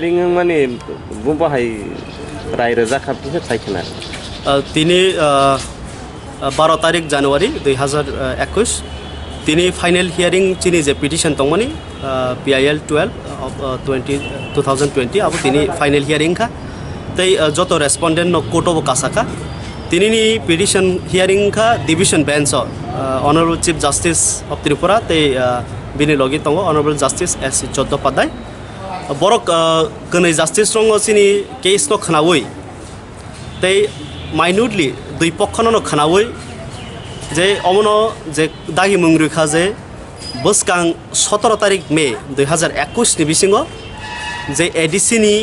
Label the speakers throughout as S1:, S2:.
S1: ring माने बुंबाहाय राय रोजाखाबनिफ्राय सायख'ना
S2: তিনি 12 তারিখ জানুয়ারি 2021 তিনি ফাইনাল হিয়ারিং চিনি যে পিটিশন দंमोन PIL 12 2020 আবো তিনি ফাইনাল হিয়ারিং খা তাই যত রেসপন্ডেন্ট ন কোর্টব কাসাকা তিনি নি পিটিশন হিয়ারিং খা division bench honourable chief justice of Tripura তাই বিনি লগি দङ অনারেবল জাস্টিস S চট্টোপাধ্যায় বরক গनै জাস্টিস রङ চিনি কেস ন খনাवै তাই माइन्युटलि दुई पक्षनो खानावै जे अमनो जे दागी मुंग्रिखा जे बसकां 17 तारिख मे 2021 नि बिसिङो जे एडिसि नि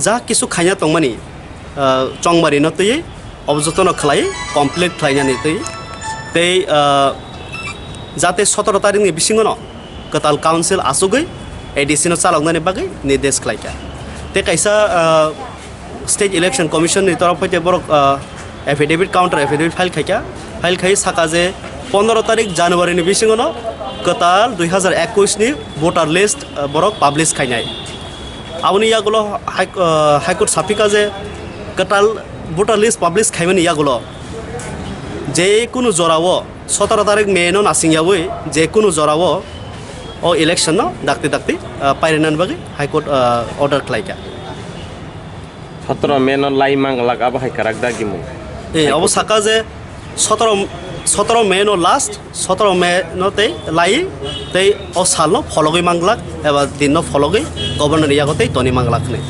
S2: जा किसु खायना दंमानि चंगमारि न तै अबजतन खलाय कमप्लीट खायनानि तै जाते 17 तारिख नि बिसिङो न कताल काउन्सिल आसुगै एडिसि न चालंनानि बागै निर्देश खलायका ते कैसा स्टेट इलेक्शन कमिशन नि तरफ हते बरक एफिडेविट काउंटर एफिडेविट फाइल खाई साका जे 15 तारिख जानुवारी नि बिसिङनो कताल 2021 नि भोटार लिस्ट बरक पाब्लिश खायनाय आउनि यागुलो हाइकोर्ट साफिका जे कताल भोटार लिस्ट पाब्लिश खायमनि यागुलो जे कुनु जरावो 17 तारिख मे न नासिंयावै जे कुनु जरावो ओ इलेक्शन न दाक्ति पाइरेनान बागै हाइकोर्ट अर्डर खलायका
S1: 17 मेन लाई मांगलाक आबाहाय काराक दागिमु
S2: अब साका जे 17 मे नो लास्ट 17 मे नो ते लाई ते ओ साल नो फलगै मांगलाक एबा दिन नो फलगै गवर्नर यागते तनि मांगलाक ने